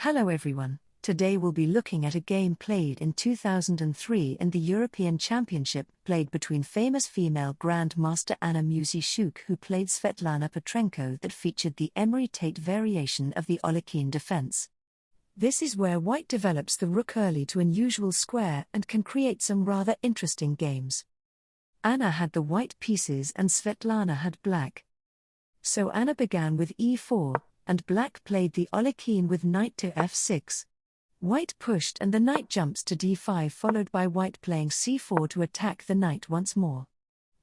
Hello everyone, today we'll be looking at a game played in 2003 in the European Championship played between famous female Grandmaster Anna Muzychuk who played Svetlana Petrenko that featured the Emory Tate variation of the Olympiad defense. This is where white develops the rook early to unusual square and can create some rather interesting games. Anna had the white pieces and Svetlana had black. So Anna began with e4, and black played the Olympiad with knight to f6. White pushed and the knight jumps to d5 followed by white playing c4 to attack the knight once more.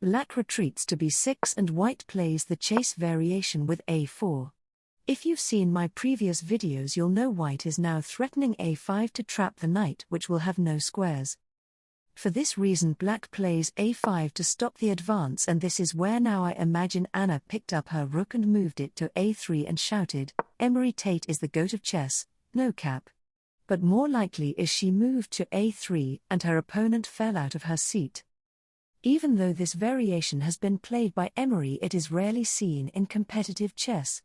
Black retreats to b6 and white plays the chase variation with a4. If you've seen my previous videos you'll know white is now threatening a5 to trap the knight which will have no squares. For this reason black plays a5 to stop the advance, and this is where now I imagine Anna picked up her rook and moved it to a3 and shouted, "Emory Tate is the goat of chess, no cap." But more likely is she moved to a3 and her opponent fell out of her seat. Even though this variation has been played by Emory, it is rarely seen in competitive chess.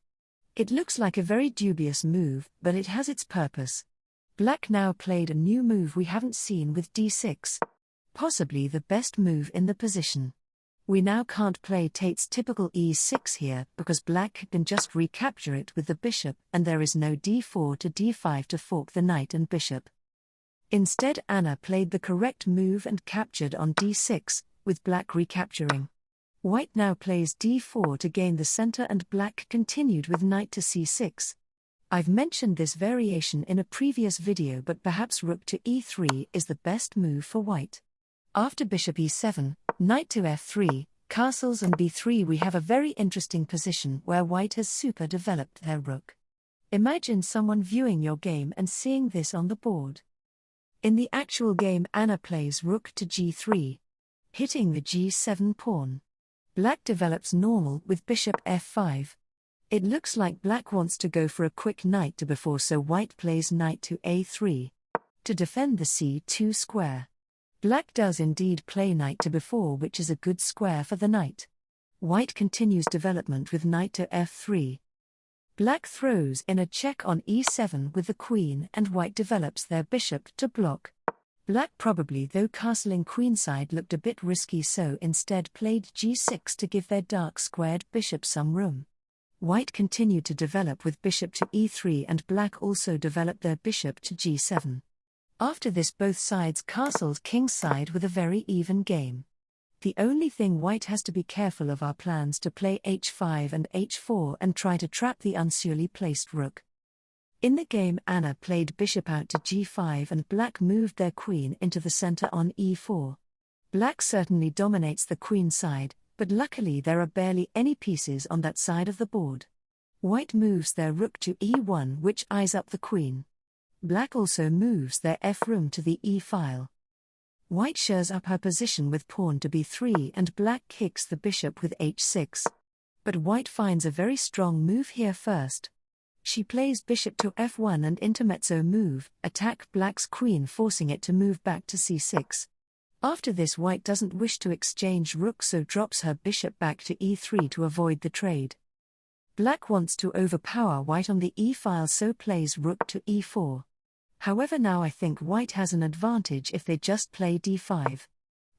It looks like a very dubious move, but it has its purpose. Black now played a new move we haven't seen with d6. Possibly the best move in the position. We now can't play Tate's typical e6 here because black can just recapture it with the bishop and there is no d4 to d5 to fork the knight and bishop. Instead Anna played the correct move and captured on d6, with black recapturing. White now plays d4 to gain the center and black continued with knight to c6. I've mentioned this variation in a previous video, but perhaps rook to e3 is the best move for white. After bishop e7, knight to f3, castles and b3 we have a very interesting position where white has super developed their rook. Imagine someone viewing your game and seeing this on the board. In the actual game Anna plays rook to g3, hitting the g7 pawn. Black develops normal with bishop f5. It looks like black wants to go for a quick knight to b4, so white plays knight to a3 to defend the c2 square. Black does indeed play knight to b4, which is a good square for the knight. White continues development with knight to f3. Black throws in a check on e7 with the queen and white develops their bishop to block. Black probably, though castling queenside looked a bit risky, so instead played g6 to give their dark squared bishop some room. White continued to develop with bishop to e3 and black also developed their bishop to g7. After this both sides castled kingside with a very even game. The only thing white has to be careful of are plans to play h5 and h4 and try to trap the unsurely placed rook. In the game Anna played bishop out to g5 and black moved their queen into the center on e4. Black certainly dominates the queen side, but luckily there are barely any pieces on that side of the board. White moves their rook to e1 which eyes up the queen. Black also moves their f-room to the e-file. White shores up her position with pawn to b3 and black kicks the bishop with h6. But white finds a very strong move here first. She plays bishop to f1 and intermezzo move, attack black's queen forcing it to move back to c6. After this white doesn't wish to exchange rook, so drops her bishop back to e3 to avoid the trade. Black wants to overpower white on the e-file, so plays rook to e4. However, now I think white has an advantage if they just play d5.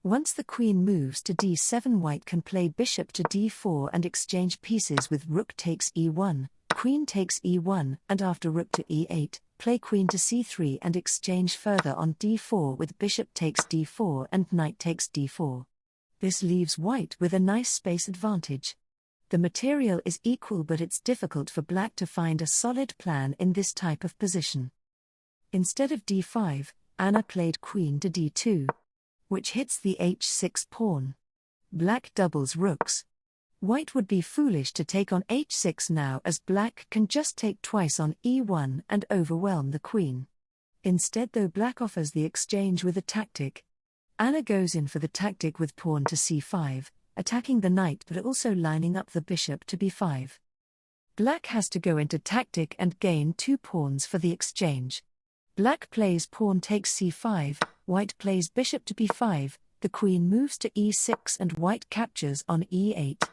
Once the queen moves to d7 white can play bishop to d4 and exchange pieces with rook takes e1, queen takes e1 and after rook to e8, play queen to c3 and exchange further on d4 with bishop takes d4 and knight takes d4. This leaves white with a nice space advantage. The material is equal, but it's difficult for black to find a solid plan in this type of position. Instead of d5, Anna played queen to d2, which hits the h6 pawn. Black doubles rooks. White would be foolish to take on h6 now, as black can just take twice on e1 and overwhelm the queen. Instead, though, black offers the exchange with a tactic. Anna goes in for the tactic with pawn to c5, attacking the knight but also lining up the bishop to b5. Black has to go into tactic and gain 2 pawns for the exchange. Black plays pawn takes c5, white plays bishop to b5, the queen moves to e6 and white captures on e8.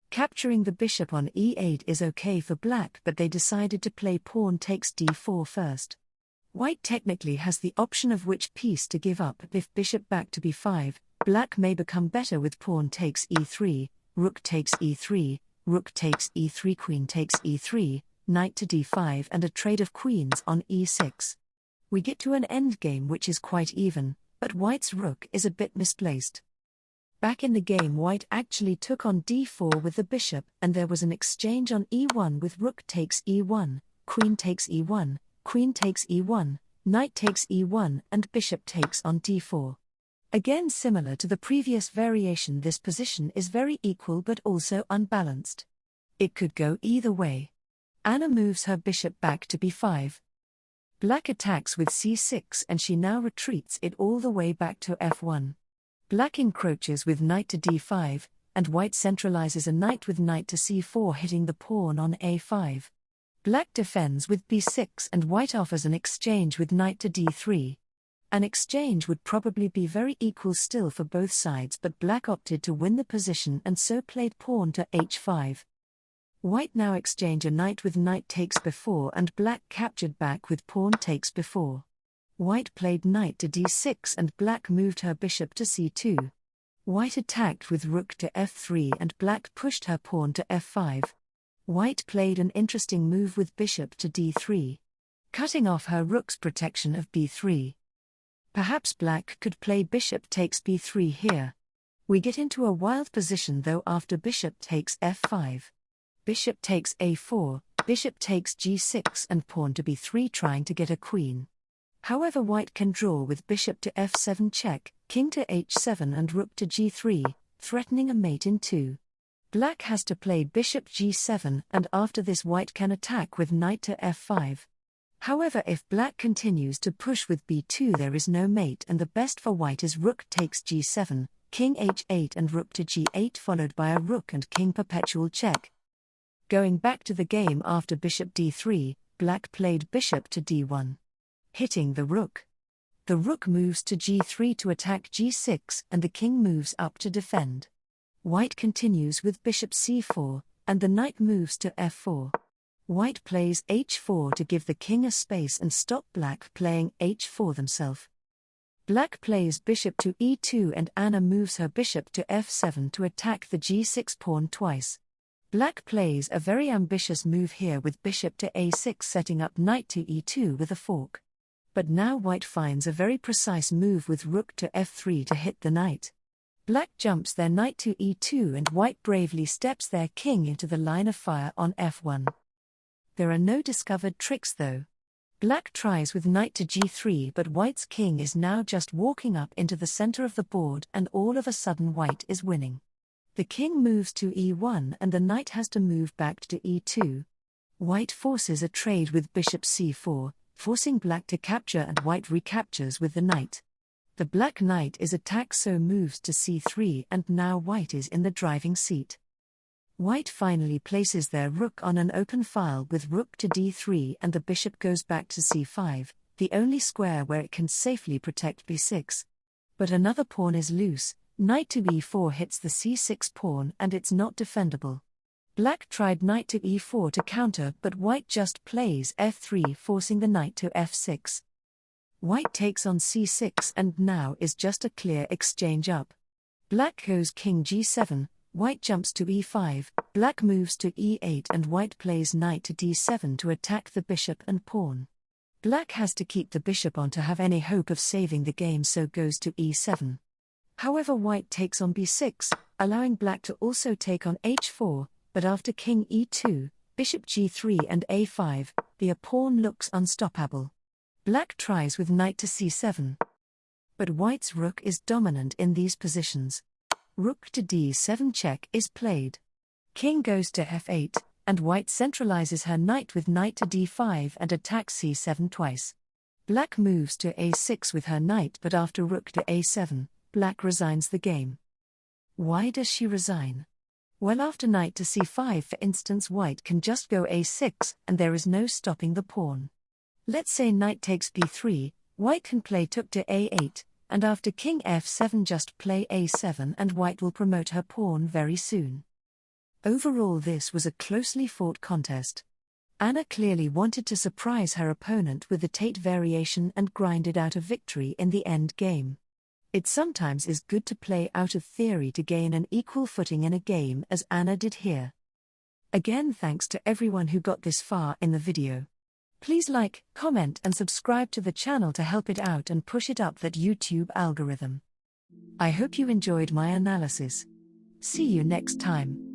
Capturing the bishop on e8 is okay for black, but they decided to play pawn takes d4 first. White technically has the option of which piece to give up. If bishop back to b5, black may become better with pawn takes e3, rook takes e3, rook takes e3, queen takes e3, knight to d5 and a trade of queens on e6. We get to an endgame which is quite even, but white's rook is a bit misplaced. Back in the game, white actually took on d4 with the bishop, and there was an exchange on e1 with rook takes e1, queen takes e1, queen takes e1, knight takes e1 and bishop takes on d4. Again, similar to the previous variation, this position is very equal but also unbalanced. It could go either way. Anna moves her bishop back to b5. Black attacks with c6 and she now retreats it all the way back to f1. Black encroaches with knight to d5, and white centralizes a knight with knight to c4 hitting the pawn on a5. Black defends with b6 and white offers an exchange with knight to d3. An exchange would probably be very equal still for both sides, but black opted to win the position and so played pawn to h5. White now exchange a knight with knight takes b4 and black captured back with pawn takes b4. White played knight to d6 and black moved her bishop to c2. White attacked with rook to f3 and black pushed her pawn to f5. White played an interesting move with bishop to d3, cutting off her rook's protection of b3. Perhaps black could play bishop takes b3 here. We get into a wild position though after bishop takes f5. Bishop takes a4, bishop takes g6 and pawn to b3 trying to get a queen. However, white can draw with bishop to f7 check, king to h7 and rook to g3, threatening a mate in 2. Black has to play bishop g7 and after this white can attack with knight to f5. However, if black continues to push with b2 there is no mate and the best for white is rook takes g7, king h8 and rook to g8 followed by a rook and king perpetual check. Going back to the game after bishop d3, black played bishop to d1. Hitting the rook. The rook moves to g3 to attack g6 and the king moves up to defend. White continues with bishop c4, and the knight moves to f4. White plays h4 to give the king a space and stop black playing h4 themselves. Black plays bishop to e2 and Anna moves her bishop to f7 to attack the g6 pawn twice. Black plays a very ambitious move here with bishop to a6 setting up knight to e2 with a fork. But now white finds a very precise move with rook to f3 to hit the knight. Black jumps their knight to e2 and white bravely steps their king into the line of fire on f1. There are no discovered tricks though. Black tries with knight to g3 but white's king is now just walking up into the center of the board and all of a sudden white is winning. The king moves to e1 and the knight has to move back to e2. White forces a trade with bishop c4, forcing black to capture and white recaptures with the knight. The black knight is attacked so moves to c3 and now white is in the driving seat. White finally places their rook on an open file with rook to d3 and the bishop goes back to c5, the only square where it can safely protect b6. But another pawn is loose, knight to e4 hits the c6 pawn and it's not defendable. Black tried knight to e4 to counter but white just plays f3 forcing the knight to f6. White takes on c6 and now is just a clear exchange up. Black goes king g7, white jumps to e5, black moves to e8 and white plays knight to d7 to attack the bishop and pawn. Black has to keep the bishop on to have any hope of saving the game so goes to e7. However, white takes on b6, allowing black to also take on h4, but after king e2, bishop g3 and a5, the pawn looks unstoppable. Black tries with knight to c7. But white's rook is dominant in these positions. Rook to d7 check is played. King goes to f8, and white centralizes her knight with knight to d5 and attacks c7 twice. Black moves to a6 with her knight but after rook to a7, black resigns the game. Why does she resign? Well, after knight to c5 for instance, white can just go a6 and there is no stopping the pawn. Let's say knight takes b3, white can play took to a8, and after king f7 just play a7 and white will promote her pawn very soon. Overall, this was a closely fought contest. Anna clearly wanted to surprise her opponent with the Tate variation and grinded out a victory in the end game. It sometimes is good to play out of theory to gain an equal footing in a game, as Anna did here. Again, thanks to everyone who got this far in the video. Please like, comment and subscribe to the channel to help it out and push it up that YouTube algorithm. I hope you enjoyed my analysis. See you next time.